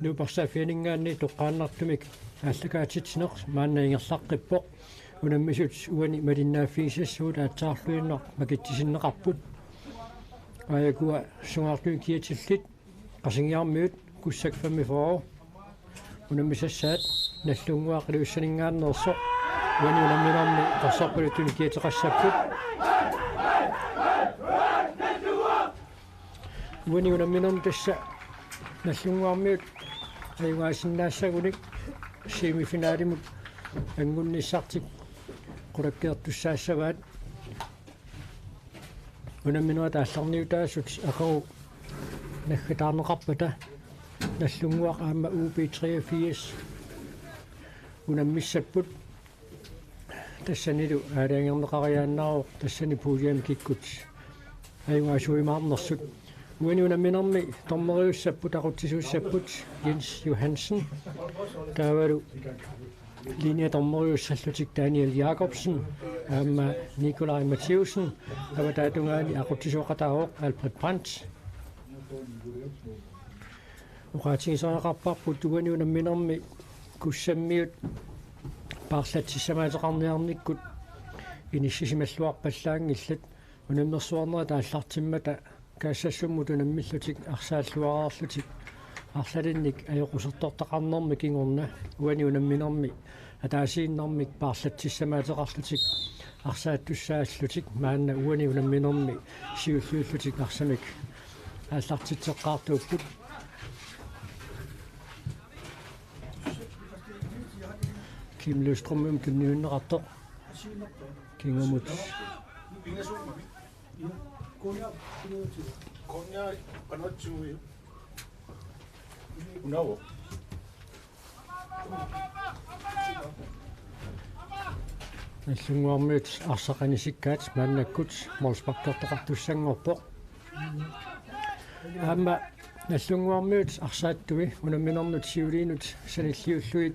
Nu passafianingaanni toqqaannartumik ааллакаатитсинеқ мааннаингерлаққиппоқ унаммисут уани малиннааффигисассуут аатсаарлуиннақ макитсисиннеқарпут аякуа сунгаартуи киатиллит қасингиармиут куссак 45 унаммисассаат наллунгуақилуссанингааннерсоқ уани унамминарми қорсорпулуттуни киатеқассаппут уани унамминарми тасса наллунгуармиут аюгаасиннаассагуник семифиналимут ангунниссартик qulakkeertussaassavaat unamminuat aallarniutaasut akau naggataarneqarpata nallunguaq aamma UB83 unammissapput tassanilu aalaangerneqariaannaaruq tassani puuliam kikkut ayugaasuimaarnersut uani unamminarmi tormeriussapput aqutsisuussapput Jens Johansen taavalu linje tormeriussallutik Daniel Jacobsen aamma Nikolaj Mathieusen avatatungaani aqutsisuoqataaroq Albert Brandt uqaatigisaqarparput uani unamminarmi kussammiut paarlatsissamaatеқарниарниккут иниссисималлуарпаллаангилlat унаммерсуарнера тааллартиммата каассассуммут унаммиллутик арсааллуараарлутик арлалинник аёқусертортақарнэрми кингорна уани унамминарми атаасииннармик paarlatsissamaatеқарлутик арсааттуссааллутик маанна уани унамминарми сиуллууллутик арсамик ааллартитсеққартууппут Kim Løstrøm kinniunneqartoq kingamut Konya panotsuyu unawo наллунгуармиут арсақаниsikkaat мааннаккут молспаккертоқартуссангорпоқ аама наллунгуармиут арсааттуи унамминарнут сиулиинут саниллиуллуит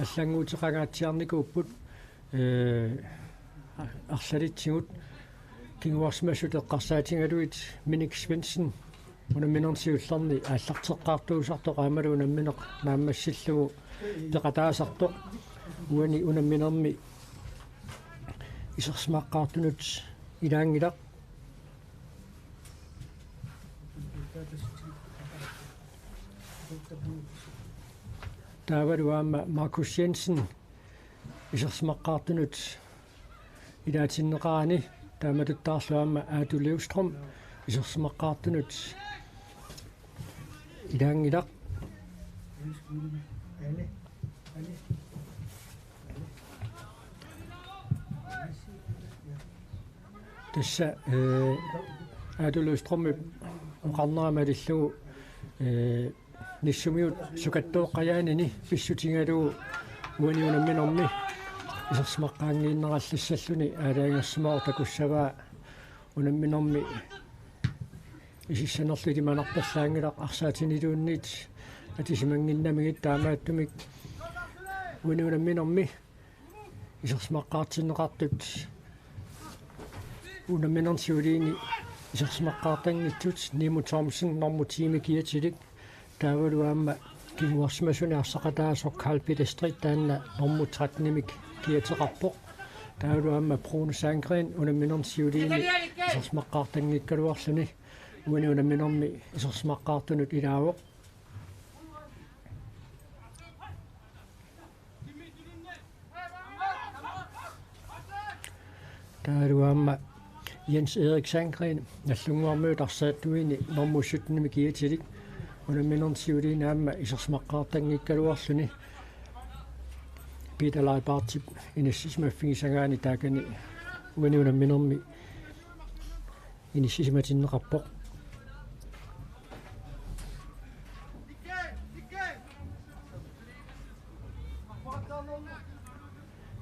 аллангуутеқагаатсиарникууппут арлалитсигут кингуарсмассут эққарсаатингалуит Minik Svendsen унамминерсиулларни ааллартеққартуусартоқ аамалу унамминеқ нааммассиллугу теқатаасартоқ уани унамминерми исерсмаққартунут илаангилақ таавалу аама Markus Jensen исерсмаққартунут илаатиннеқарани тааматуттаарлуама Aadu Løvstrøm исерсмаққартунут илаангилақ тасса Aadu Løvstrøm оқарнерамалиллугу ниссумиут сукаттооққаяанини писсутингалугу уани унамминерми исерсмаққаангииннераллиссаллуни аалаангерсимаа такуссаваа унамминерми исиссанерлути манарпаллаангилақ арсаатинилуунниит атисимангиннамигит таамааттумик уани унамминерми исерсмаққаартиннеқартут унамминерсиулиини исерсмаққаартангитсут Nimo Thomsen нормутими киатилик таавалуаама кингуарсимасуни арсақатаасоқ Kalaallit таанна нормутратнимик киатеқарпоқ таавалуаама Brune Sandgren унамминерсиулиини исерсмаққаартангиккалуарлуни уани унамминерми исерсмаққаартунут илаавоқ таавалуаама Jens Erik Sandgren наллунгуармиут арсааттуини нормуссутними киатилик унамминерсиулиини аама исерсмаққаартангиккалуарлуни Peter Leibartip инассисмаффигисагаани таакани уани унамминерми иниссисиматиннеқарпоқ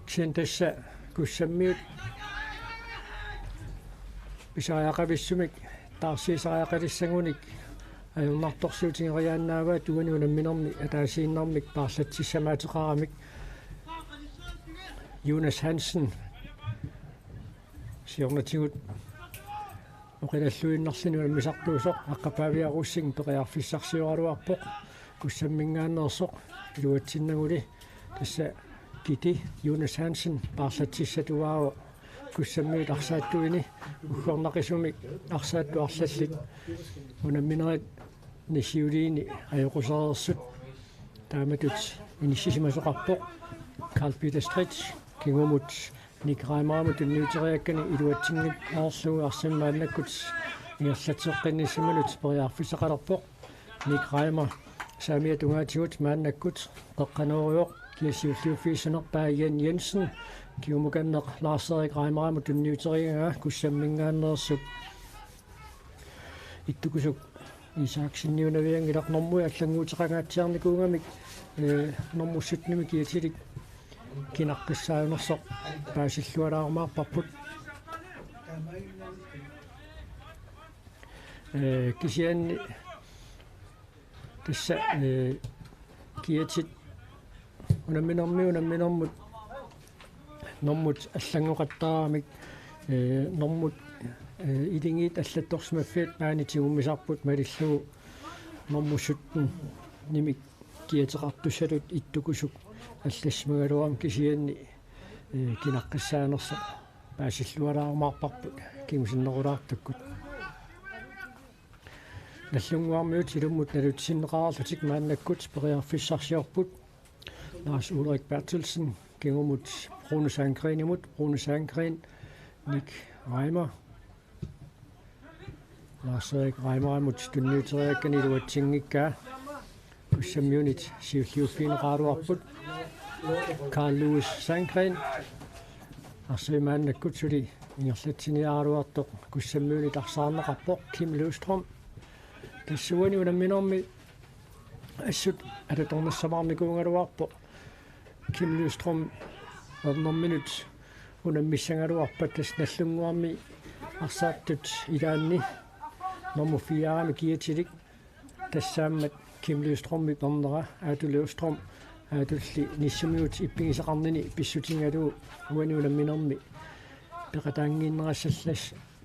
ксентасса куссаммиут писааяқависсумик таарсиисааяқалиссагуник аюрнарторсуутингериааннааваат уани унамминерми атаасииннармик paarlatsissamaatеқарамик Jonas Hansen siornatigut oqilalluinnarsinu misartuusoq aqqapaaviarussing peqiarfissarsiualuarpoq kussammingaannersoq iluatsinnaguli tassa kiti Jonas Hansen paarlatissatuaao kussammiut arsaattuini uggornaqisumik arsaattu arlallit unamminerit nisiuliini ajoqusarersut taamatut inissisimasoqarpoq Carl Peter Stritch kingumut nikraimaamu tunniuteriakkani iluatsingit aorlugu arsimmaannakkut igerlatseqqinnissimmanut periarfissaqalerpoq nikraima saamia tungaatigut maannakkut qeqqanooriuq kiasiulliuffiissunerpaa Jan Jensen kiumukanneq Lars-Erik Reimaraamu tunniuteriagaa kussammingaannersut ittukusuk Isaksinniunaviangilaq normui аллангуутеқангааtsiarnikuungamik normуссутними kiatilik kinaqqissaajunersoq paasillualаарmaarparput kisianni tassa kiatit unamminermut normut аллангоқаттаарамик normut илингиит аллатторсимаффиат паанитигуммисарпут малиллуу нормуссуттун нимик киатеқартуссалут иттукусук аллассмагалуам кисианни кинаққиссаанерса паасиллуалаармаарпарпут кимусиннерулаартаккут наллунгуармиут илуммут налутсиннеқарарлутик мааннаккут периарфиссарсиорпут Lars Ulrik Bertelsen кингумут Rune Sandgren Nik Reimer Lars-Erik Reimer tunniuteriakkani iluatsingikkaa kussammiunit siulliuffiineraluarput Carl Lewis Sandgren arsimaannakkut suli ingerlatsiniaaruartoq kussammiunit arsaarneqarpoq Kim Løvstrøm tassuani unamminermi assut atatornassamarnikuungaluarpoq Kim Løvstrøm ornerminut unammissangaluarpat tas nallunguarmi arsaattut ilaanni normuffiaarami kiatilik tassaammat Kim Løvstrøm ornera Aatu Løvstrøm aatulli nissumiut ippigisaqarnini pissutingaluu uani unamminermi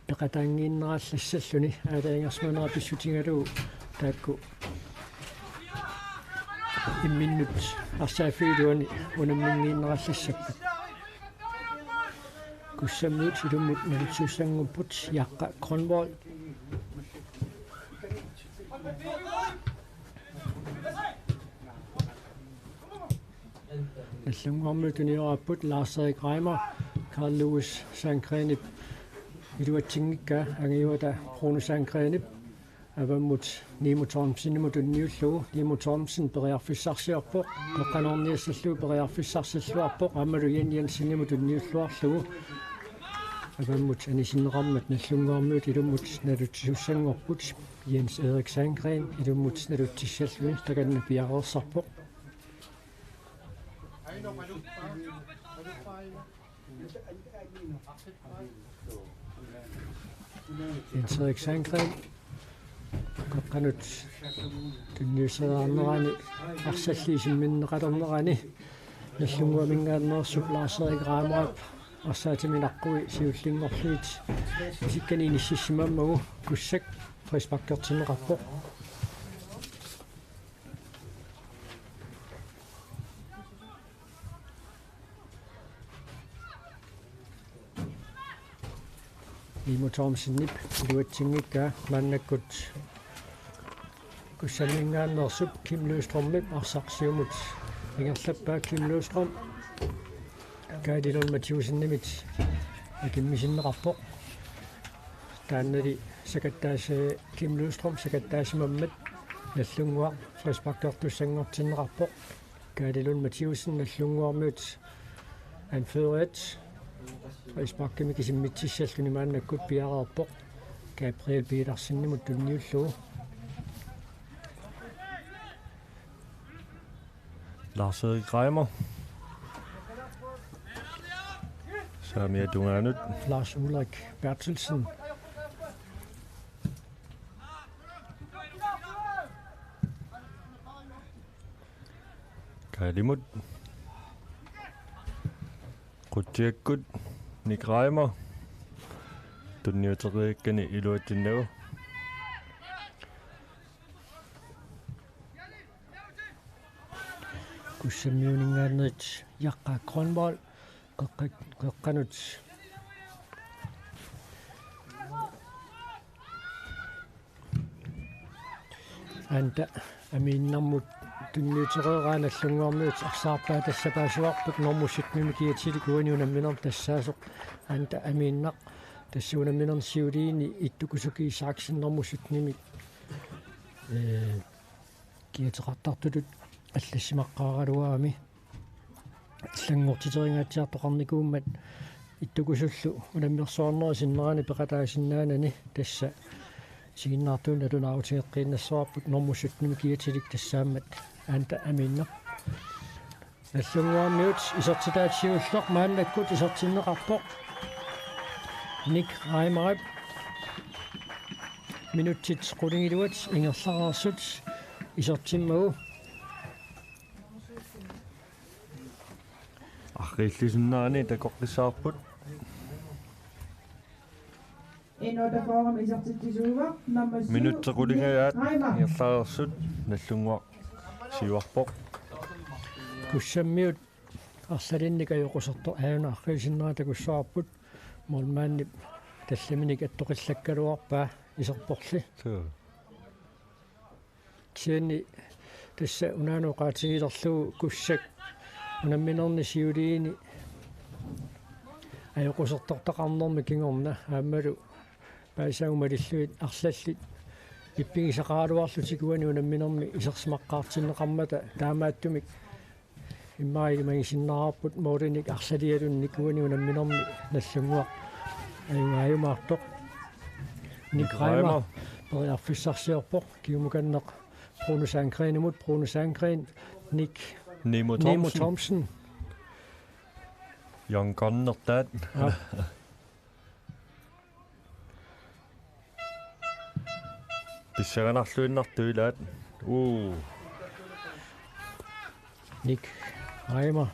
peqataangiinneraallassalluni aalaingersmanera pissutingaluu taakku imminnut arsaafiiluani unammingiinneraallassakku kussammiut ilummut nalutsuussangupput jaqqa Grønvold nallunguarmutunioraapput Lars-Erik Reimer Carl Lewis Sandgrenip iluatsingikkaa angiuata Rune Sandgrenip avammut Nimo Thormsinimut unniullugu Nimo Thormsen periarfissarsiorpoq peqqanorniassalluu periarfissarsalluarpoq ammalu Jan Jensenimut unniulluarlugu avammut anisinneqarmat nallunguarmiut ilummut nalutsussanngorput Jens Erik Sandgren ilummut nalutissalluni takanna piareersarpoq Jens Erik Sandgren qeqqanut tunniusseraarnerani arsalliisimminneqalernerani nallunguamingaannersuk Lars-Erik Reimerap arsaatiminaqqui siullingorluit isikkani nississimammagu kussak frispakkertineqarpoq Nimo Thormsennip iluatsingikkaa maannakkut kussammingaannersup Kim Løvstrømmip arsarsiumut ingerlappaa Kim Løvstrøm kaadilun Mathiusennimit akimmisinneqarpoq taannali sakattaasa Kim Løvstrøm sakattaasimammat nallunguaq frispakkertussanngortinneqarpoq kaadilun Mathiusen nallunguarmiut anføret Isikkamik isimmitissalluni maannakkut piareerpoq Gabriel Petersinnimut tunniullugu Lars-Erik Reimer Saamia tungaanut Lars Ulrik Bertelsen Kailimut Qutiakkut Nik Reimer tunniuteriikkani iluatinnagu kussammiuningaannerit yaqqaa Grønland qeqqanut anta amiinnarmut tunniutereeraanallunguarmiut arsaarpaa tassapаасуарпут нормуссутмими киатилик уаниунамминер тассаасоq anta amiinnaq тассуунамминер сиулиини иттукусуки сааксиннэрмуссутмими киатеқартартулут аллассимаққаагалуаами иллангортитерингаатсиартоқарникууммат иттукусуллу унаммерсуарнери синнерани пеқатаасиннаанани тасса сигиннаартуун алунааутингеққииннассуарпут нормуссутмими киатилик тассааммат анта аминнер наллунгуарниут исертитаатсиуллеқ мааннаккут исертиннеқарпоқ ник раймарап минуттит қулингилуат ингерлараарсут исертиммагу арриллисиннаани такоққиссаарпут минуттеқулингаат ингерлараарсут наллунгуар сиуарпоқ куссаммиут арсалинника йоқусерто аана аррисиннера такуссаарпут молмааннип талламиник аттоқиллаккалуарпаа исерпорли киани тасса унаануқаатигилерлугу куссак унамминерни сиулиини аёқусертортақарнерми кингорна аамалу паасаагумалиллуит арлаллит иппигисақаалуарлутикуани унамминерми исерсимаққаартиннеқармата таамааттумик иммааги магисиннаарпут моолиник арлалиалунник уани унамминерми наллунгуақ аюмаартоқ никрайма периарфиссарсиорпоқ киумуканнеқ Brune Nik Nemo Thomsen Young Gunnertat Pissartanng.2018 Nik Reimer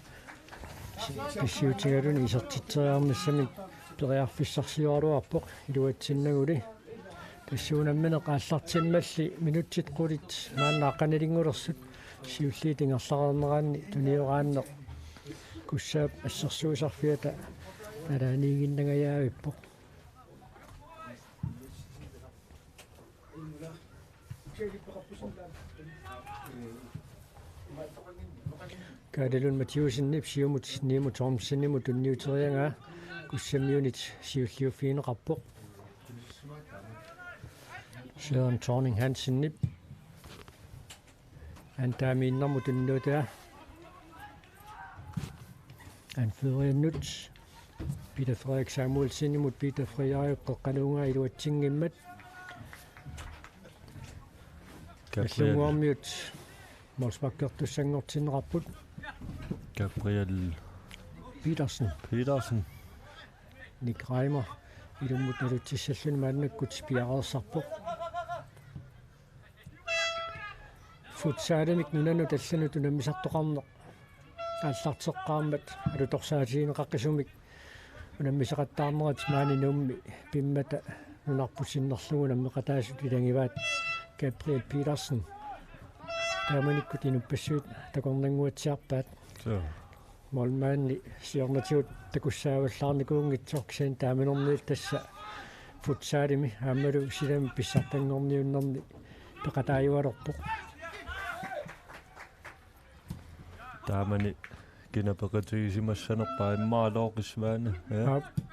Pissartanng isartitteriarnissamik periarfissarsiualuarpoq iluatsinnaguли тассуунаммина qaаллартиммалли минутсит qulит мааннааққаналингулерсут сиуллиитингерларернераанни туниораанне куссаап ассерсуусарфиата алааниигиннагаяавиппоқ каадалун матиусиннип сиумут нииму тормсинниму тунниутериангаа куссамиунит сиуллиуффиинеқарпоқ Søren Thorning Hansen nip antamiinnermu tunnuutaa anføriannut Peter Frederik Samuelsen imod Peter Frederik qeqqaluunga iluatsinngimmat Kalaallit molsmakkertussanngortinnerarput Gabriel Petersen Nick Reimer ilumut nalutissallun maannakkut piarersarpoq Futsaalimik nunanu tallanu tunammisartoqarneq аллартеққааммат алуторсаатигинеқаққисумик унаммисақаттаарнерат маанинуумми пиммата нунарпуссиннерлугу наммеқатаасут илангиваат Gabriel Petersen тааманиккут инуппассуит такорнангуатсиарпаат молмаанни сиорнатиут такуссааваллаарникуунгитсоркисаан тааминерниит тасса футсаалими аамалу силами писсартангорниуннерни пеқатааюалерпоқ таамани кинапеқатигисимассанерпаа иммаалоқисваана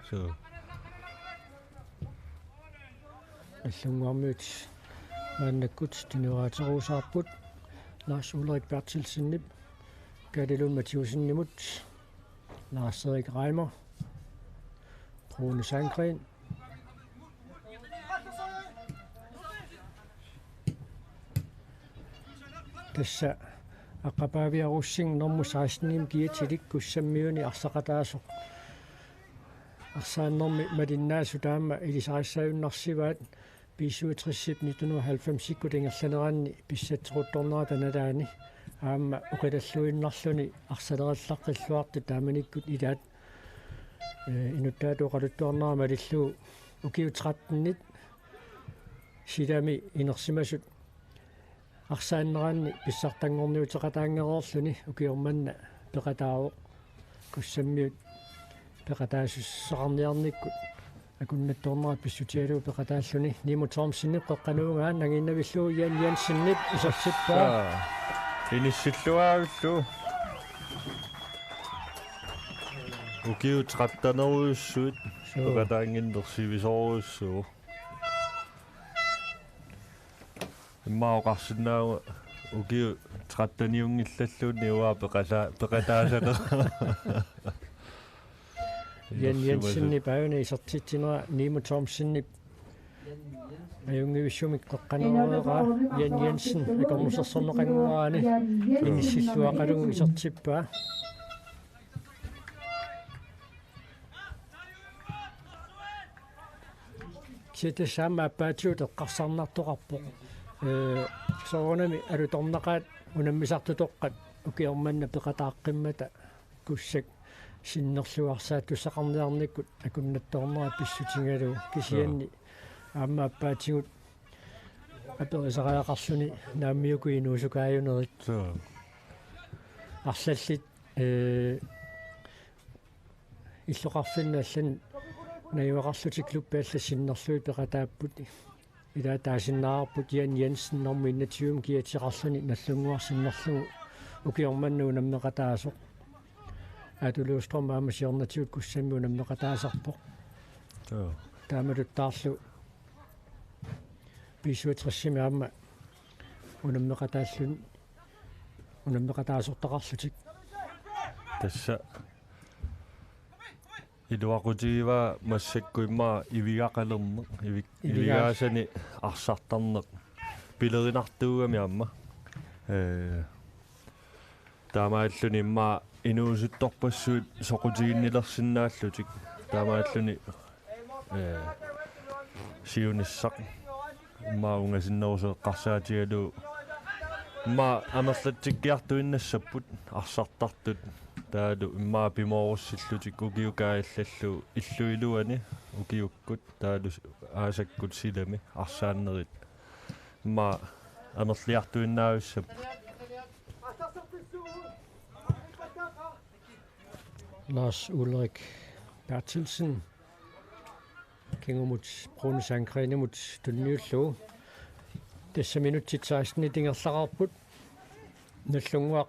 so аллунгуармиут мааннаккут тунераатеруусаарпут Lars Ulrik Bertelsen Kalaallit Mathiusenimut Lars Erik Reimer Brune Sandgren Tassa aqapaaviarussing normu 16nim kiatilik kussammiuni arsaqataasoq arsaannermi malinnaassu taamma ilisarissajunnersivaat 1995 kutingerlaneranni pissatseruttornerata nalaani aamma uqilalluinnarluni arsalerallaqilluartu taamanikkut ilaat inuttaatuoqaluttuarnera malillu ukiu 13 sidami inersimasut arsaanneranni pissartanngorniuteqataangeroorluni ukiormanna peqataawo kussammiut peqataasussoqarniarnikkut akunnattornera pissutialuu peqataalluni nimutormsinnip qeqqanuungaan nanginnavilluu Jensinnip isorsippaa inissilluaagullu ukiu 13 peqataanginnersivisoruussuu immaoqarsinnaaga ukiu 13-niungillalluunni uaa peqataasane Jensinnip auni isortitsinera nimutormsinnip ajungivissumik qeqqanuureqa Jensen ikormusersorneqanguaraani inissilluaqalungu isortippaa Sete sama appaatiut eqqarsarnartoqarpoq soorunami alutornaqaat unammisartutoqqat ukiormanna peqataaqimmata kussak sinnerluarsaat tussaqarniarnikkut akunnattornera pissutingaluu kisianni aamma appaatigut aperisariaqarluni naammiuku inuusukaajunerit arsallit illoqarfinna allan naiuaqarlutikluppaalla sinnerluit peqataapput ila taasinnaarput Jensen normi innatium kiatiqarluni nallunguarsinnerlugu ukiormannu unammeqataasoq atuluustrom aamasiornatiut kussammi unammeqataasarpoq taamaluttaarlu pisuutrissimi aamma unammeqataallun unammeqataasortaqarlutik tassa iluaqutigiva massakkuimmaa ivigaqalerneq ivigaasani arsartarneq pilerinartuugami aamma taamaalluni immaa inuusuttorpassuut soqutiginnilersinnaallutik taamaalluni siunissaq immaa ungasinneruseqqarsaatigaluu immaa amerlatsikkiartuinnassapпут arsartartut taalu immaa pimorussillutik ukiukaallalluu illuiluani ukiukkut taalu aasakkut silami arsaannerit immaa amerliartuinnaavissapput Lars Ulrik Bertelsen kingumut brunisangrenimut tunniullu tässä minuutit 16 tingerlaqarput nallunguaq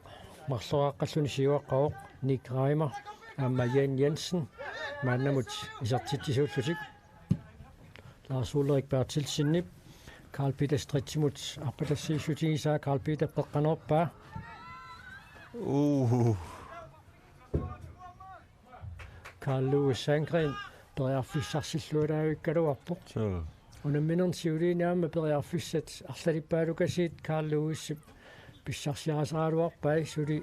marsoraqqalluni siuaqqaoq Nick Reimer aamma Jensen maannamut isertittisуулlutik Lars Ulrik Bertelsinnip Carl Peter Stritsimut arpalassiissutigisaa Carl Peter peqqanerpaa Carl Lewis Sandgren periarfissarsilluulaavikkaluarpoq unamminern siuliinaamma periarfissat arlalippaalukasiit Carl Lewis pissarsiarasaraaluarpai suli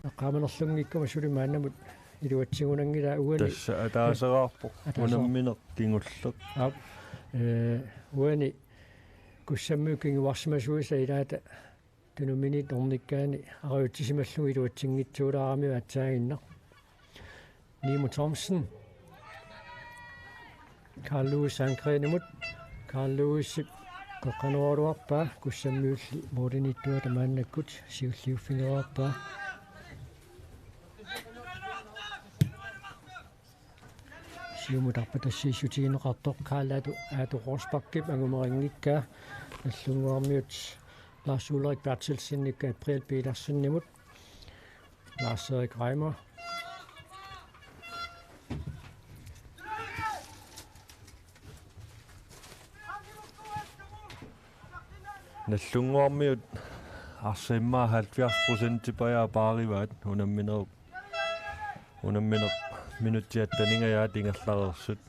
eqqaamanerlungikkuma suli maannamut iluatsigunangila uani tassa ataaseraarpoq unammineq kingulleq uani kussammiukinguarsimasuisa ilaata tunuminit ornikkaani ariutsisimallungu iluatsingitsuulaarami atsaaginneq Nimo Thomsen Carl Lewis Sandgrenimut Carl Lewis qeqqanuaruarpaa kussammiulli moodinittuata maannakkut siulliuffingeruarpaa siumutarpatassiissutigineqartoq Carl Atu Rosbakkip angumerinngikkaa allunguarmiut Lars Ulrik Bertelsinnikka April Peterssonnimut Lars Erik Reimer nallunguarmiut arsaimmaa 70% pajaa paarivaat unamminerup minuttiattaningayaa tingerlarersut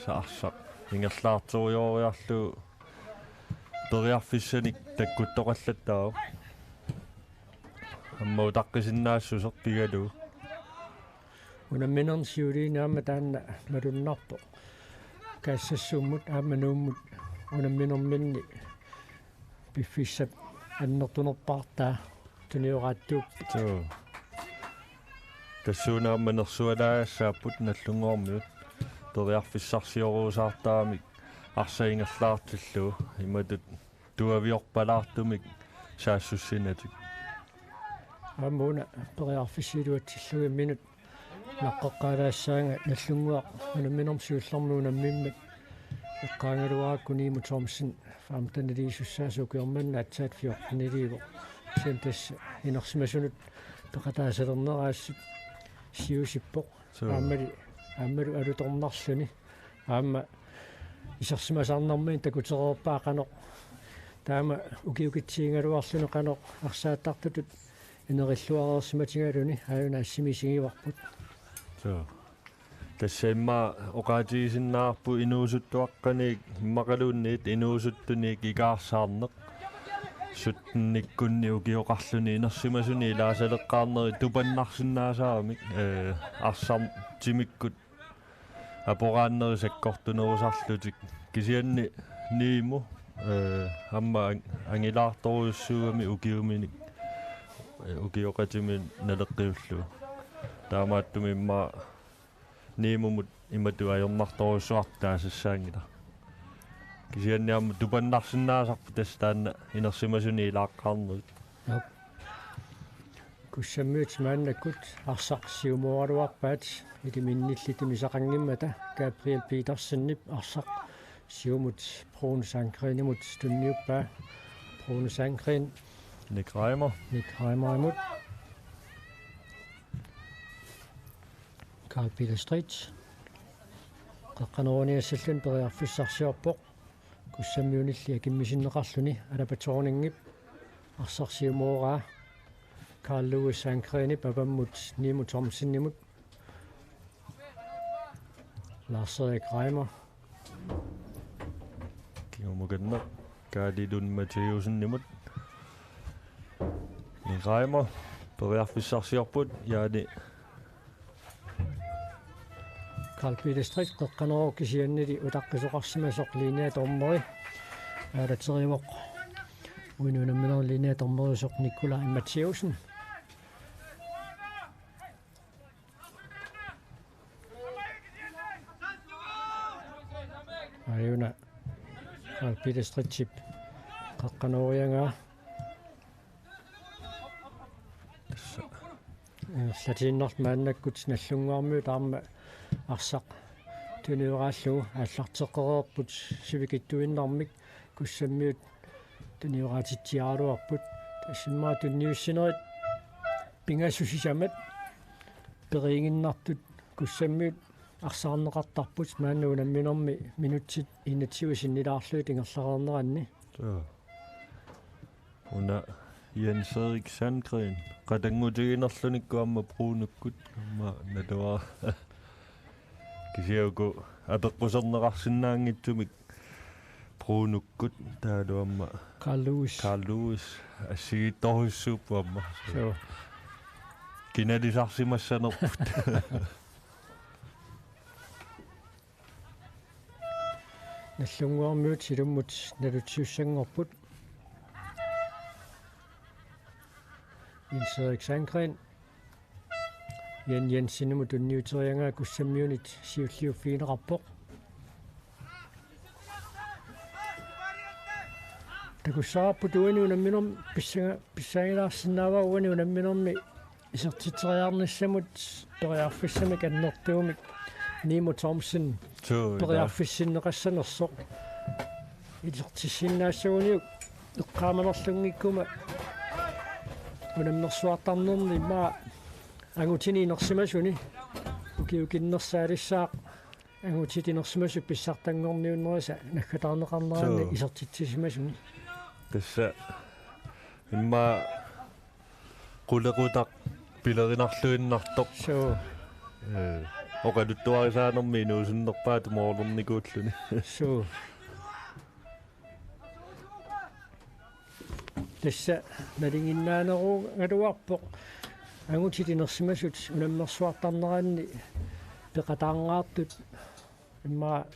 saarsaq tingerlaartorioriarlu periarfissanik takkuttoqallattaaru аммау таққисиннаассусеқ пигалу унамминерн сиулиинаама таанна малуннарпо каассассууммут ааманууммут унамминерминни пиффиссап аннертунерпаартаа туниорааттууп тассуунаамманерсуалаассааппут наллунгоормиут toriarfissarsiorusartaamik arsaingallaartillu imatut tuaviorpalaartumik saassussinatik Amuna periarfissiluatillugi minut naqqaqqaalaassaanga nallunguaq unamminorm suullarmuunammimmik eqqaangaluaakkunniimu Thomsen faamtaniliisussaasukiormanna atsaat fiorniliivo sentas inersimasunut peqataasalerneraassut siusippoq aammalu alutornarluni aamma isarsimasarnarmiin takutereerpaaqanoq taama ukiukitsiingaluarlunu qanoq arsaattartutut inerilluareersimatigaluni ajuna assimisigivarput тассаимма оқаатигисиннаарпу инуусуттуаққаник иммақалуунниит инуусуттуник игаарсаарнеқ суттниккунни укиоқарлуни инерсимасуни лаасалеққарнери тупаннарсинаасаамик арсар тимиккут апорааннери саккортунерусарлутик кисианни нииму амма ангилаарторуссуугами укиуминик укиоқатимин налеққиуллу таамааттуми имма niimumut imatuajornartorusuartaasassaangila kisianniamma tupannarsinnaasarpu tastaanna inersimasuni ilaaqqaarnerut kussammiut maannakkut arsaqsiumuaruarpaat itiminnillitimisaqangimmata Gabriel Petersennip arsaq siumut Brune-Sandgrenimut tunniuppaa Brune-Sandgren Nick Reimer Carl Peter Stritz qaqqaneruniassallun periarfissarsiorpoq kussammiunillia kimmisinneqarluni alapatorningip arsarsiumuoraa Carl Lewis Sandgrenip avammut Nimu Thomsennimut Lars-Erik Reimer kiumuganna Kaalilun Mattheussennimut Nick Reimer periarfissarsiorput yaani Carl Peter Stritz qaqqaneroo kisiannili utaqqisuqarsimasoq lineatormeri aalaterivoq uinuunammineru lineatormerisoq Nikolai Mattheussen ajuna Carl Peter Stritzip qaqqanerianga Latinnort maannakkut nallungaarmiut aarma arsaq tuniuraallugu аллартеққереерпут сивикиттуиннармик куссаммиут тuniuraatitsiaaluarput тассиммаа тунниуссинерит пингасусисамат периингиннартут куссаммиут арсаарнеқартарпут мааннуунамминерми минутсит инатсивисиннилаарлуит ингерлареернеранни уна Jens-Erik Sandgren qatangutiginerlunikku amma bruunukkut amma natua kisiuku apeqqusernеқарсинаангитсумик bruunukkut taaluamma Carl Lewis assигитторуссууппу amma kinalisarsimassanerput наллунгуармиут силуммут налутсиуссангорпут Jens-Erik Sandgren Jensenimut tunniuteriangaa kussammiunit siulliuffiinerarpoq takussaarpu tuaniunamminerm pissangilaarsinnaava uaniunamminermi isertiteriarnissamut periarfissami kannertuumik Nimu Thomsen periarfissinneqassanersoq ilertissinnaassuuniuk eqqaamanerlungikkuma unamnersuartarnerni maa angutini inersimasuni ukiukinnersaalissaaq angutitinersimasu pissartanngorniunnerisa nakkatarneqarnerani isertitsissimasuni tassa imma qulequtaq pilerinarluinnartoq oqaluttuarisaanermi inuusunnerpaat moorlernikuulluni тасса налингиннааneruu галуарпоq агутитинерсимасут унаммерсуартарнераанни пеқатаангаартут имма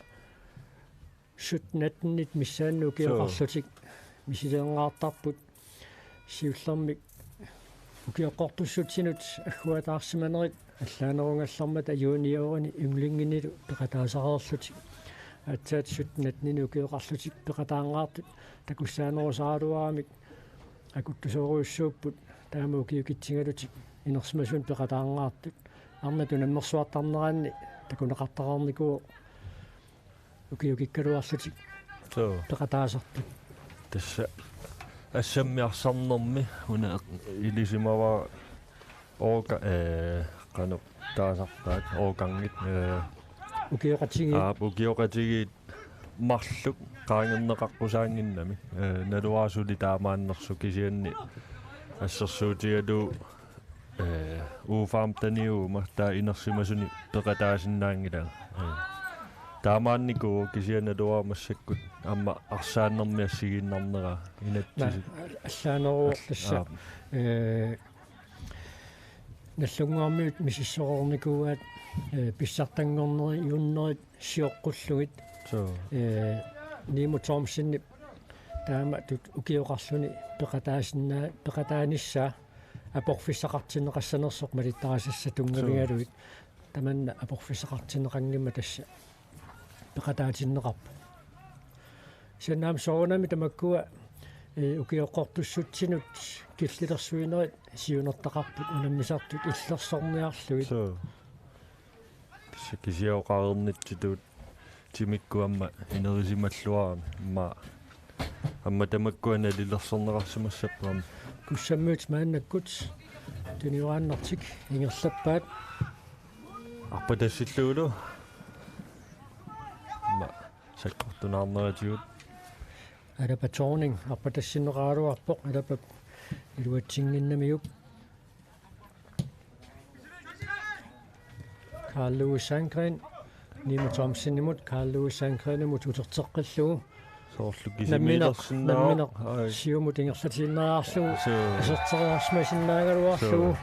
сутнатнит миссаанну киоқарлутик мисилеэнгаартарпут сиуллермик ukiaqortussutinut agguataarsimanerit аллаанерунгаллармата юниорини юнглингинилу пеқатаасареерлутик атсаатсут натнину укиоқарлутик пеқатаангаартут такуссаанерусааруаамик акуттусоруйуссууппут таама укиукитсигалутик инерсимасун пеқатаангаартут арнату наммерсуартарнераанни такунеқартараарникуу укиукиккалуарлутик пеқатаасартут тасса ассаммиарсарнэрми уна илисимава орга кану таасартаат органгит укиоқатигит марлук qaangerneqarpusaanginnami naluaasuli taamaannersu kisianni ассерсуутигалу ууфаамтаниума таа инерсимасуни пеқатаасиннаангила таамаанникуу кисианалуа массаккут амма арсааннэрмиассигиннарнера инаттисит аллаанеруорласса наллунгуармиут мисиссоорникууаат писсартангорнери юннерит сиоққуллугит нииму томсинни таама тут укиоқарлуни пеқатаасиннаа пеқатааниссаа апорфиссақартинеқассанерсоқ малиттарасасса тунгавигалуит таманна апорфиссақартинеқангимма тасса пеқатаатиннеқарпу сеннаам соонами тамаккуа укиоққортуссутсинут киллилерсуинерит сиунертақарпут унаммисартут иллерсорниарлуит кисиаоқарернитситут тимиккуамма инерисималлуарами амма тамаккуана лилерсорнеқарсимассаппаама куссаммуут мааннаккут туниуааннартик ингерлаппаат арпатассиллуулу саккортунаарнератиут алапа торнинг арпатассиннеқаалуарпоқ алапа илуатсингиннамиуп Carl Lewis Sandgren Nimo Thomsen Carl Lewis Sandgren mut uterteqqalluu soorlukkisimillersinnaa siumutingerlatinnaarlu aserteriarsmasinnaagaluarlu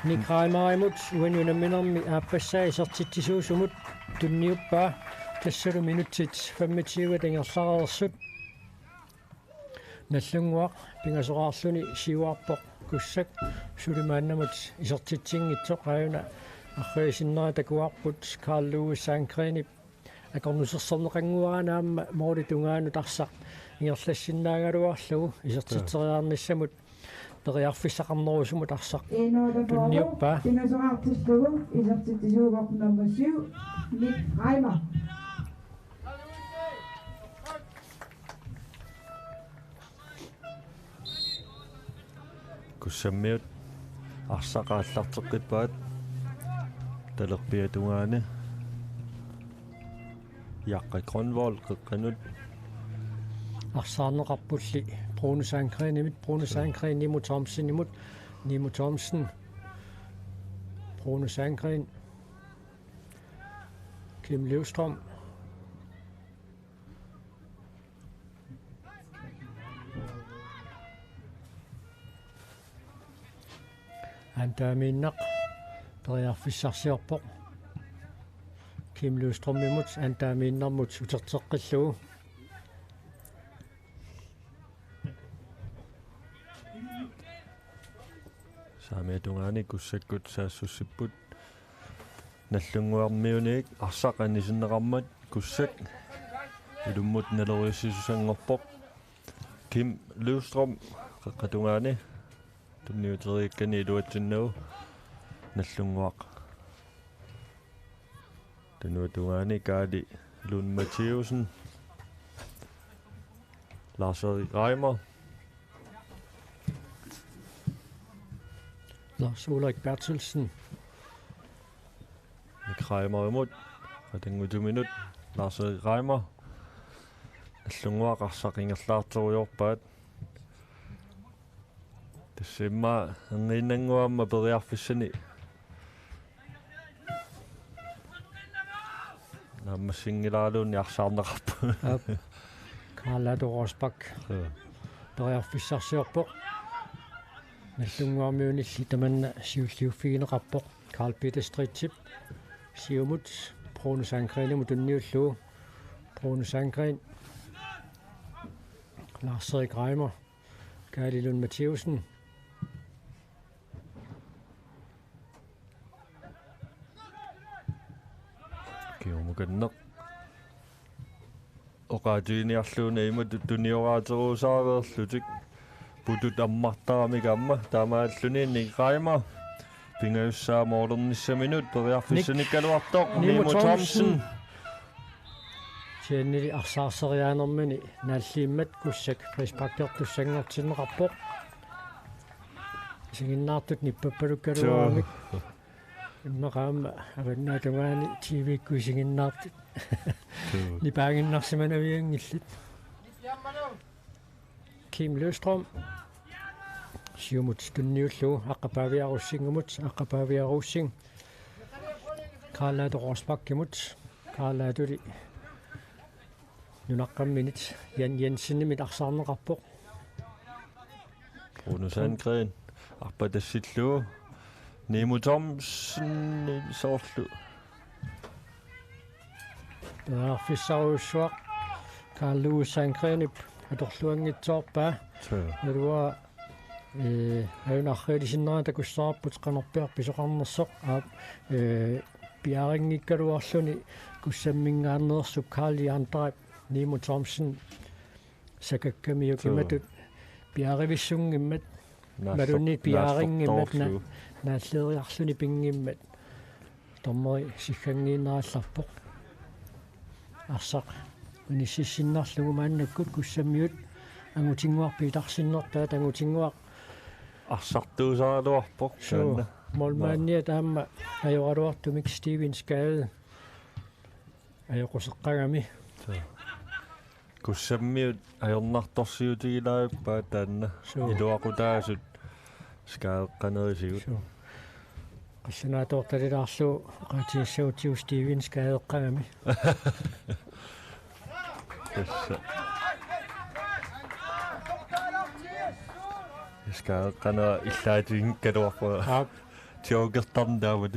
nikraimarimut uanunamminermi aappassaa isertitsisuusumut tunniuppaa tassalu minutsit 25 tingerlareersut nallunguaq pingasoraarluni siuarpoq kussak sulimaannamut isertitsingitsoq aayuna арриисиннера такуарпут Carl Lewis Sandgren акорнусерсорнеқангуаранаама мооритунгаану тарсақ ингерлассиннаагалуарлугу исертитсериарниссамут периарфиссақарнерусумут арсақ тунниуппаа пинасораартиллугу исертитсуугоқ номер 7 Ник Райма куссаммиут арсақааллартеққиппаат талерпиатунгаани яққа Grønvold қеққанут арсаарнеқарпулли Bruno Sandgren Nimo Thomsen Bruno Sandgren Kim Løvstrøm антааминнақ периарфиссарсиорпоқ Kim Løvstrøm имут антааминнармут утертеққиллугу саамиатунгаани куссаккут саассуссиппут наллунгуармиуник арсақанисиннеқармат куссак илуммут налериуссисусангорпоқ Kim Løvstrøm қеққатунгаани тунниутерииккани илуатсиннагу наллунгуақ тануатунгаани каали Lund Mattheusen Lars-Erik Reimer Lars Ulrik Bertelsen Nick Reimer imod qatanggutuminut Lars-Erik Reimer аллунгуақарсақингерлаартеруйорпаат тассимма ангиннангуамма периарфиссани наммассингилаалуунни арсаарнеқарпу Kalaallit Rosbak периарфиссарсиорпоқ наллунгуармиунилли таманна сиуллиуффигинеқарпоқ Carl Peter Stritchip сиумут Bruno Sandgren тунниуллуу Bruno Sandgren Lars-Erik Reimer Kali Lund Mattheusen kiumukanneq oqaatiiniarluuna imut tunioraateruusaareerlutik putut ammartaramika amma taamaalluni niqaima pingayussaa moornernissaminut periarfissanikkaluartoq Nimo Thomsen Siannili arsaarseriaanermini naalliimmat kussak prispakkertussanngortinneqarpoq singinnaartut nippapalukkaluaramik immaqaamma avannaatumaani TV-kku singinnaartut nipaanginnarsimanaviangillit Kim Løstrøm siumut tunniullugu aqqapaaviarussingumut aqqapaaviarussing Kalaallit Rosbakkimut Kalaallit Nunaqqamminit Jensenimit arsaarneqarpoq Rune Sandgren arpatassilluu Nimo Thomsen soorlu Pissartanng Kalaallit Sandgrenip atorluangitsoorpaa alua ayunarriilisinnerata kussaarput qanorpiar pisoqarnersoq piaringikkaluarluni kussammingaanneersuk Karli Antarip Nimo Thomsen sakakkamiukimatut piarivissunngimmat malunni piaringimmat naalleriarluni pingimmat tormeri sikkangiinnerallarpoq arsaq unississinnerlugu maannakkut kussammiut angutinguarpiitarsinnertaa tangutinguaq arsartuusaaluarpoq taanna molmaannia taamma ajoraluartumik Stevens Gade ajoqoseqqagami kussammiut ajornartorsiutigilaajuppa taanna iluaqutaasut skaeqqanerisigut qassanaatoortalilaarlu qaatiissautiu Stevens Gadeqqagami tassa skaeqqanera illaatiginkkaluarpa tiogertarndaavut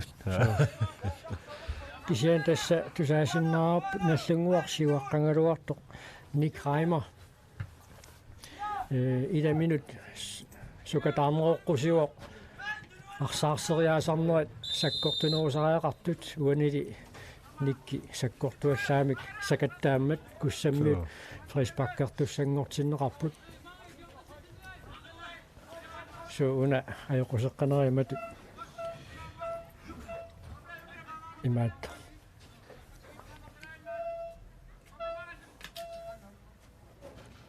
kisian tassa tusaasinnaarap nallunguarsiuaqqangaluartoq Nick Reimer ida minut sukataarneroqqusiuoq arsaarseriaasarnerat sakkortunerusariaqartut uanili nikki sakkortuallaamik sakattaammat kussammiut frispakkertussanngortinneqarput suuna ajoqoseqqanerimatut imaat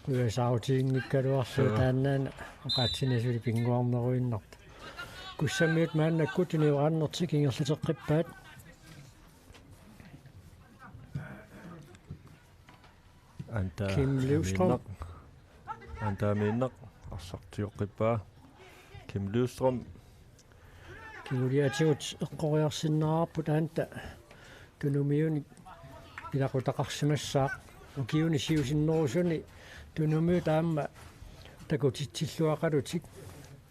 kuisautiingikkaluarlu taannaana oqaatsinasuli pinguarneruinnarta kussammiut maannakkut uniuqaannertik ingerluteqqippaat Kim Løvstrøm Antaamiinneq arsartioqqippaa Kim Løvstrøm kiuliatigut eqqoriarsinnaarput aanta tunumiuni ilaqutaqarsimassaaq ukiuni siusinnerusuni tunumi taamma takutitsilluaqalutik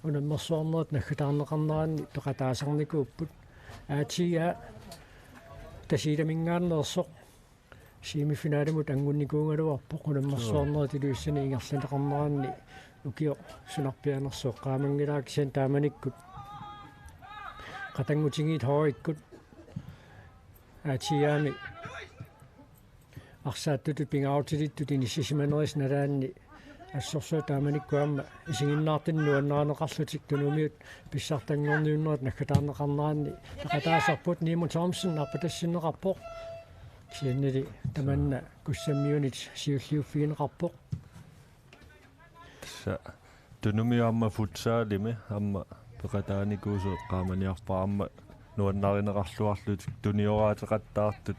unammersuarnerat naggataarneqarneraanni toqataasarnikuupput aatia tasiilamingaanneersoq semifinaalimut angunnikuungaluarpoq unammersuarnerat iluissani ingerlaneqarneraanni ukio sunarpianersoq qaamangilaakisan taamanikkut qatangutingiit hoorikkut aatiaami arsaаттутут пингаутилиттут иниссисиманерис налаанни ассорсуа тааманиккуамма исигиннаартинну аннааneqarlutik tunumиут писсартангорниуннерат наггатаарнеқарнераанни тақатаасарпут Nimo Thomsen арпатассиннеқарпоқ сианнили таманна куссаммиунит сиуллиуффигинеқарпоқ са tunumиамма футсаалими амма пеқатааникуусо qaamaniarpaamma nuannarинеқарлуарлутик туниораатеқаттаартут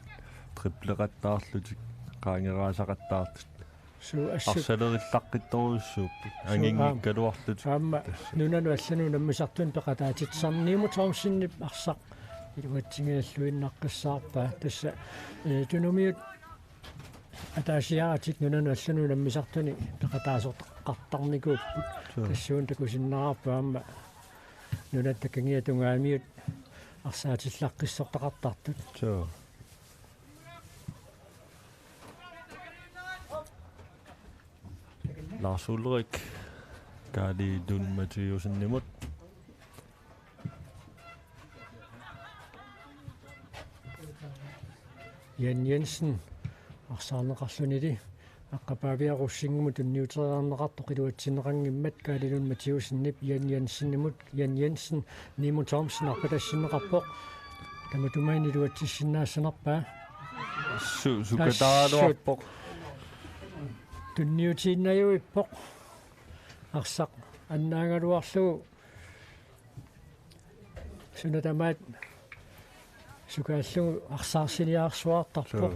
трипплеқаттаарлутик qaangeraasaqattaartut арсалериллаққитторуссууппи ангингиккалуарлут аама нунану аллану наммисартун пеқатаатитсар Nimo Thomsen-нип арсақ илуатсингиаллуиннаққиссаарпаа тасса тунумиут атаасиаратик нунану аллану наммисартуни пеқатаасортаққартарникууппут тассуун такусиннаарпа аама нунаттаккангиатунгаамиут арсаатиллаққиссортақартартут Lars Ulrik Kali Dun Mathiusen-nimut Jan Jensen arsarluni di аққапаавиарусингуму тунниутериарнеқартоқ илуатсинеқангиммат каалилун матиусиннип Jan Jensen-nimut Jan Jensen Nimo Thomsen арпалассинеқарпоқ таматумаини илуатсиссинаассанарпаа сукатааруарпоқ тунниутииннаюиппоқ арсақ аннаагалуарлугу сунатамаат сукааллугу арсаарсилиаарсуартарпоқ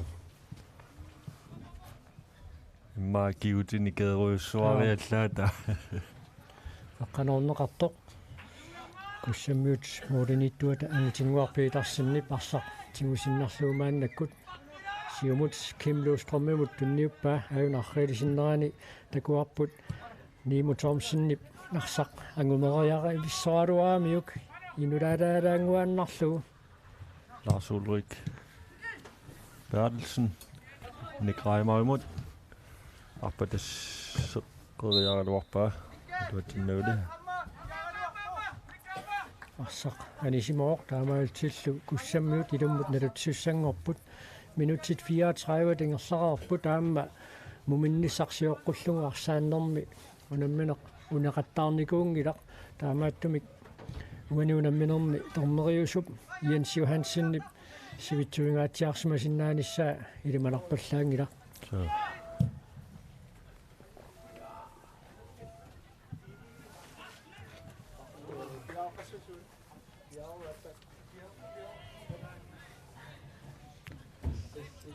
имма киутини кееруйуссуариаллаата аққанорнеқартоқ куссаммиут модениттуата ангитингуарпиитарсиннип арсақ тигусиннарлуумааннаккут сиумут кимлуустроммимут тунниуппаа аюнаррилисиннерани такуарпут Nimo Thomsen арсақ ангумериара ивиссуалуаамиук инулаалаалаангуаннарлугу Lars Ulrik Bertelsen Nick Reimer арпатас қериаралуарпаа туатиннаули арсақ анисимоор таамаалтиллу куссаммиут илуммут налутсуссангорпут минутит 34 тингерлараарпут таама муминнисарсиоққуллугу арсааннэрми унамминеқ унеқаттаарникуунгилақ таамааттумик уганиунамминерми торнериусуп Jens Johansen сивитсуингаатсиарсимасиннааниссаа илималарпаллаангилақ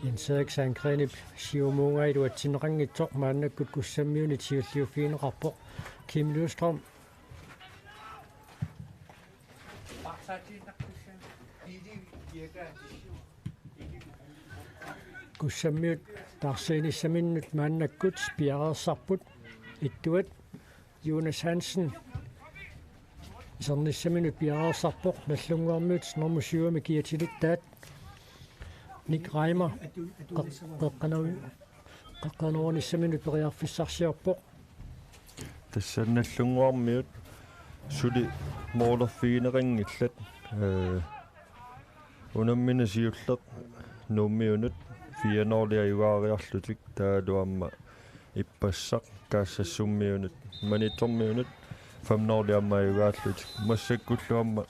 Jens Eriksen siumuunga iluatsinneqanngitsoq maannakkut kussammiuni tiulliuffiineqarpoq Kim Løvstrøm kussammiut tarsiinissaminnut maannakkut piareersarput ittuat Jonas Hansen isernissaminnut piareersarpoq nallunguarmiut normusiuami kiatilittaat Nick Reimer qaqqanuunissaminut periarfissarsiorpoq тассанналлунгуармиут сули моолерфигинерингиллат унаммина сиуллеq нуммиунут фианоориаюгаариарлутик таалуамма иппассақ каассассуммиунут манитормиунут фамноориаммаюгааллутик массаккуллуамма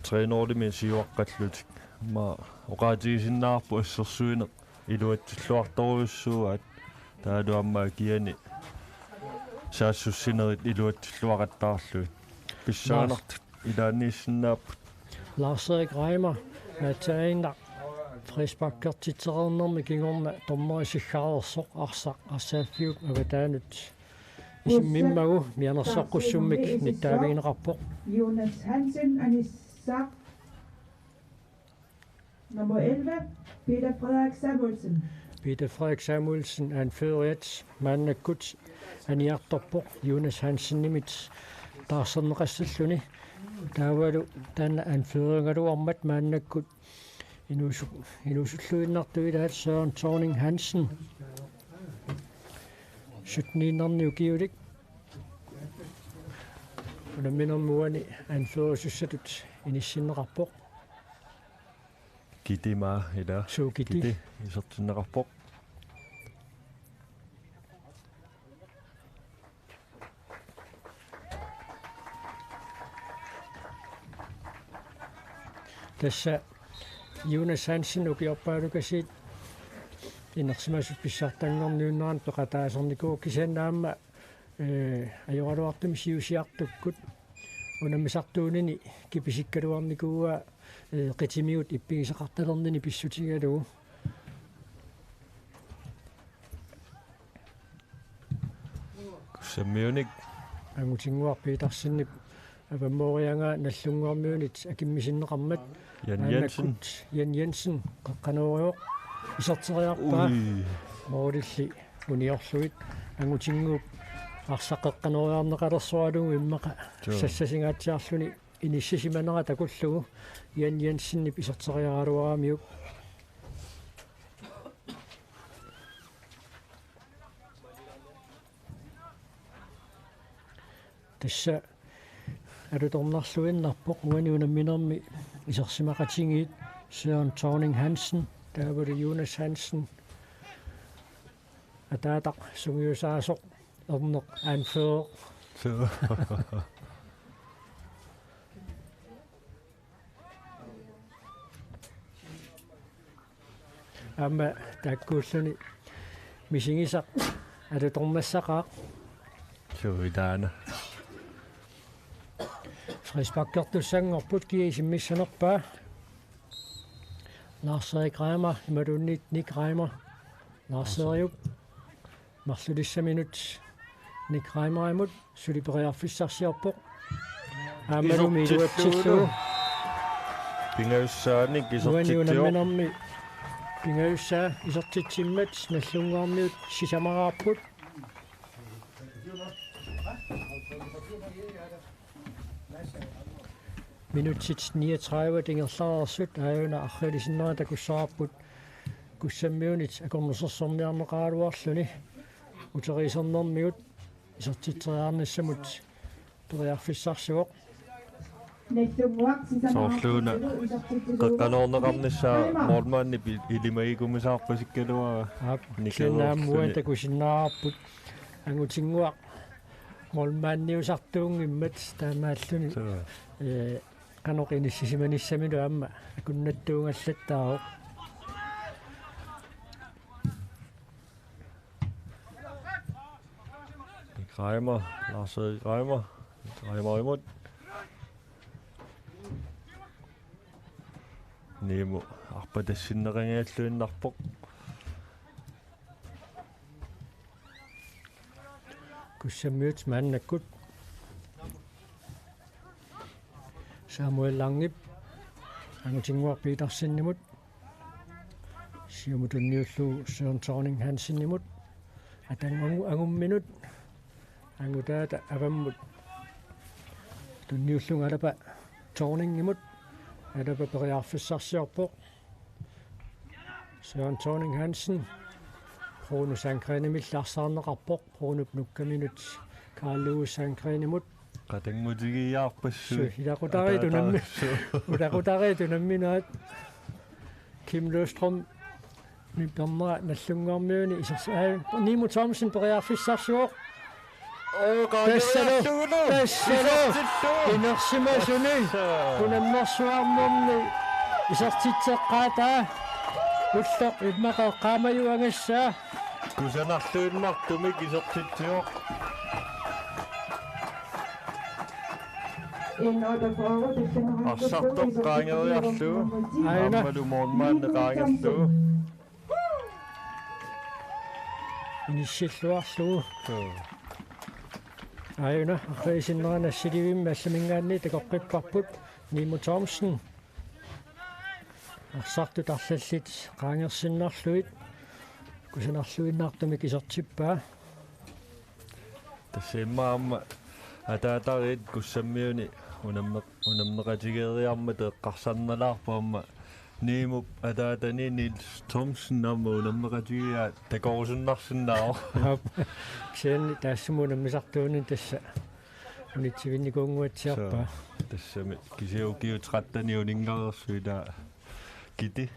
тренердими сиуаққаллутик ма оqaатигисиннаарпу ассерсуине илуатсиллуарторуйуссууаат таалуамма киани саассуссинерит илуатсиллуақаттаарлуит писсаанартут илааниссиннааппут Lars Erik Reimer таинда фрисбаккертитсерернэрми кингорна тормерисиггаарерсоқ арсақ арсааффиук аватаанут исиммиммагу мианерсоққуссуммик ниттаавиинеқарпоқ Jonas Hansen Anissaq. Nummer 11, Peter Frederik Samuelsen. Peter Frederik Samuelsen anføret maannakkut aniartorpoq Jonas Hansen nimit taarserneqassalluni taavalu taanna anføringaluarmat maannakkut inusulluinnartuilaat Søren Thorning Hansen 17 kiulik unamminermuani anførusussatut inissinneqarpoq китима ила суукити исертиннеқарпоқ tässä Jonas Hansen ukiorpaalukasiit innersimasut pissartanngorniunnaran peqataasernikuu kisannaamma ajorluartumi siusiartukkut unammisartuunini kipisikkaluarnikuua qitimiut ippigisaqartalernini pissutigalugu kussammiunik angutinguarpiitarsinnip avammoorianga nallunguarmiunit akimmisinneqarmat Jan Jensen qaqqanuuriuq iserteriarpaa moodilli uniorluit angutinguup арсаққеққанериарнеқалерсуалугу иммақа сассасингааtsiарлуни иниссисиманера такуллугу Jan Jensen исертериаралуарамиук тасса алуторнарлуиннарпоқ уаниунамминерми исерсимақатингиит Søren Thorning Hansen Der var det Jonas Hansen. Og der er der sungiusaasoq erneq anfører. Så. Amma takkuulluni misingisaq alutormassaqaaq. Så i dagene. Frisbakkertussangorput kiisimmissanerpaa. Lars-Erik Reimer, imadunnit Nick Reimer. Lars-Erik marsulissa Nick Reimer imut suliperiarfissarsiarpoq. Ammalumi iluatsilluu. Pingaussaani kisortittior. Uaniunamminermi pingaussaa isortitsimmat nallungaarmiut sisamaraarput. Minutit 39 tingerlaarsut aajuna arrilisinnerata kussaarput kussammiunit akornersorsormiarneqaaluarluni uteriisernermiut isortitriarnissamut periarfissarsuoq Soorluuna qanorneqarnissaa moormaanni ilimaigumisaarpasikkalua nikalaammuata kusinnaarput angutinguaq molmaanniusartuungimmat taamaalluni qanoqinissisimanissamilu amma akunnattuungallattaaroq Reimer, Lars-Erik Reimer imod. Nemo arpatassinnerangaallуиннарпоq. Kussammiut maannakkut Samuel Langip angutinguaq Petersinnimut siumutunniullu Søren Thorning Hansinnimut atangangu angumminut angutaata avammut tunniullunga alapa Thorningimut alapa periarfissarsiorpoq Søren Thorning Hansen Rune Sankrenimillarsaarneqarpoq Runup nukkaminut Karl Sankrenimut Qatangmutigiyaarpassu Ilaqutariitunamminaat Kim Løstrøm Nippermera nallungaarmiuni isers Nimo Thomsen periarfissarsuoq Tassalo inersimasuni kunammersuarnerni isertitseqqaataa ulloq immaqeqqaamajuangassaa kusanarluunmartumik isertitsioq Arsartoq qaangeriarluu aammalu moormaanne qaangerluu inissilluarluu Ajuna arreisinnerana silivimma allamingaanni takoqqipparput Nimo Thomsen arsartut arlallit qaangersinnarluit kusanarluinnaartumik isertippaa tassimmaamma ataatarit kussammiuni unammeqatigeeriarma teeqqarsarnalaarpaamma Nimo ataatani Nils Thomsen amma unammeqatigiaa takorsunnarsinnaaro Sen taassumunammisartuunin tassa unitsivinnikunguatsiarpaa tassami kisiukiutrattani uningarerssuita kiti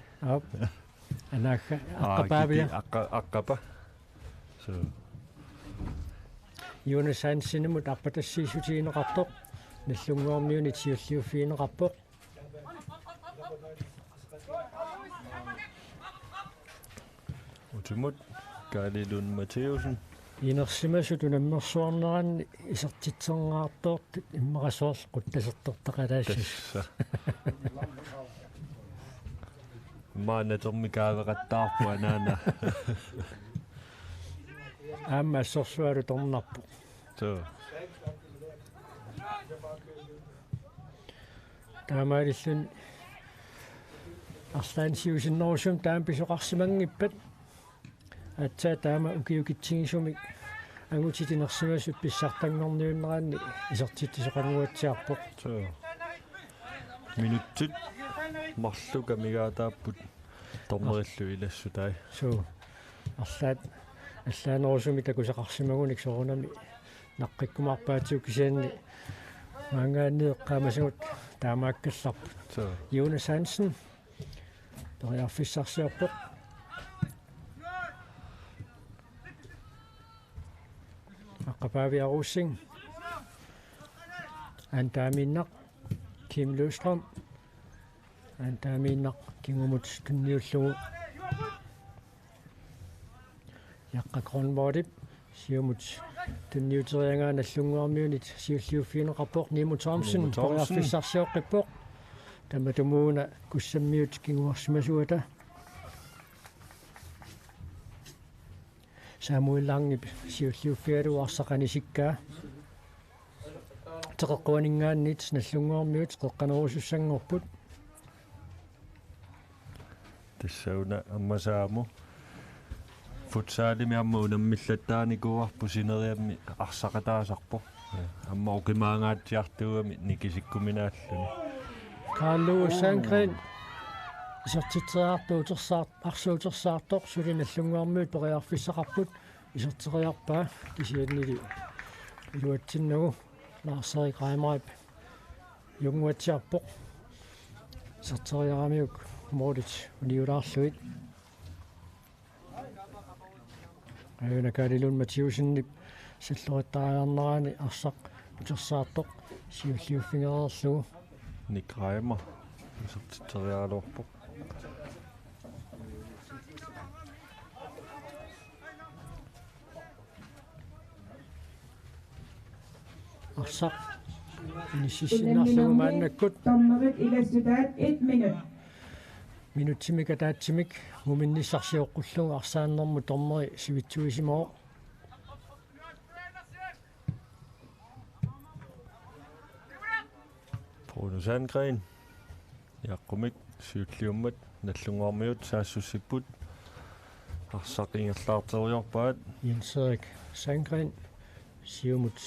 anakka aqqapaavia aqqapa so Jonas Hansenimut arpatassiisutiineqartoq nallunguarmiuni tiulliuffiineqarpoq utimut Kalaallit Matteusen Inersimasut unammersuarneranni isertitserngaatortut immaqasoorl quttasertortaqalaassis maanatermikaaveqattaarpu anaana aamma assorsualu tornarpu so taamaalillun arslaansiusinnerusum taampisoqarsimangippat atsaa taama ukiukitsigisumik angutitinersimasut pissartanngorniunneranni isertittisoqanguatsiarpoq so minuttit marluka migaataaput tormerillu ilassutai so allaanerusumi takusaqarsimagunik sorunami naqqikkumarpaatiukisianni maangaanni eqqaamasagut taamaakkallarput so Jonas Hansen Periarfissarsiorpoq. Aqqapaaviaruussing. Antaaminnaq Kim Løstrøm. Antaaminnaq kingumut tunniullugu. Yaqqa Grønlandip siumut tunniuteriangaa nallunguarmiunit siulliuffiineqarpoq Nimo Thomsen periarfissarsiorqippoq. Tamatumuuna kussammiut kinguarsimasuata. Samuel Langip siulliuffialu arsaqan Isikkaa. Teqeqquaningaannit nallunguarmiut qeqqanerusussangorput. Tissauna ammasaamu futsaalimi amma unammillattaanikuarpu sineriammi arsaqataasarpo amma ukimaangaatiartuami nikisikkuminaalluni Kalaallit Sandgren isertitriartuutersaart arsuutersaartoq sulinallunguarmiut periarfissaqarput iserteriarpaa kisiannili iluatsinnagu Lars-Erik Reimerip junguatsiarpoq iserteriaramiuk Mordet uniulaarluit ayunakalilun Mathiusen salluattaajarneraani arsaq utersaartoq siulliuffingereerlugu Nick Reimer isertitriaalorpoq arsaq inisissinarlugu maannakkut Dommarit ilastutat 1 minut. Minutsimik ataatsimik muminnissarsiоққуллугу арсааннэрму тормери сивитсуисимоо Bruno Sandgren Isikkamik siulliummat nallunguarmiut saassуссиппут арсақингерлаартериорпаат Jens-Erik Sandgren siumut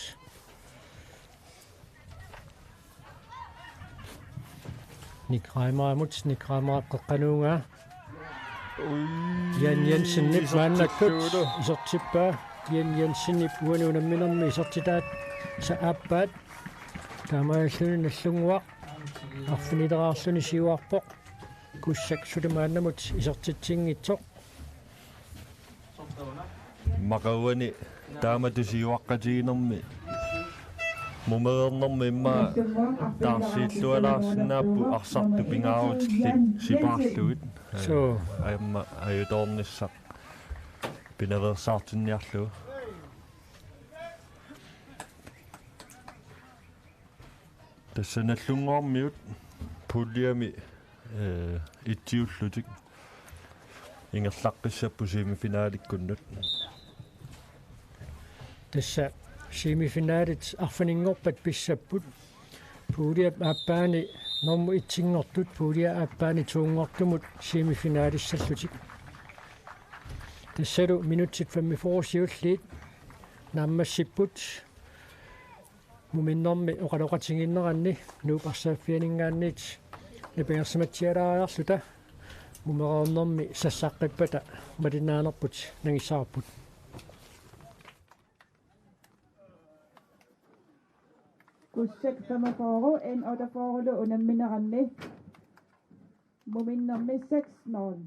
Nick Reimer qeqqanuungaa Jan Jensen-nip maannakkut isertippaa Jan Jensen-nip uanuunamminermi isertitaat saappaat taamaalluni nallunguaq arfinileraarluni siuarpoq kussak sulumaannamut isertitsinngitsoq maqauani taamatusiuaqqatiginermi mumeernermi imma taarsiillualaarsinnaappu arsartu pingaarutillit sipaarluit so aimma ajutornissaq pinereersaartinniarlugu tassanallunguarmiut pulliami ittiullutik ingerlaqqissappu semifinaalikkunnut tassa semifinaalit arfaningorpat pissapput puuliap aappaani normu itsingortut puulia aappaani tuungortumut semifinaalissаллутик tassalu minutsit 45 siulliit naammassipput muminnermi oqaloqatinginneranni nuuparsaaffianingaannit napiarsimatsialaariarluta mumereernermi sassaaqqippata malinaanerput nangissaarput Kussak 45 N-48 unammineranni. Muminnermi 6-0.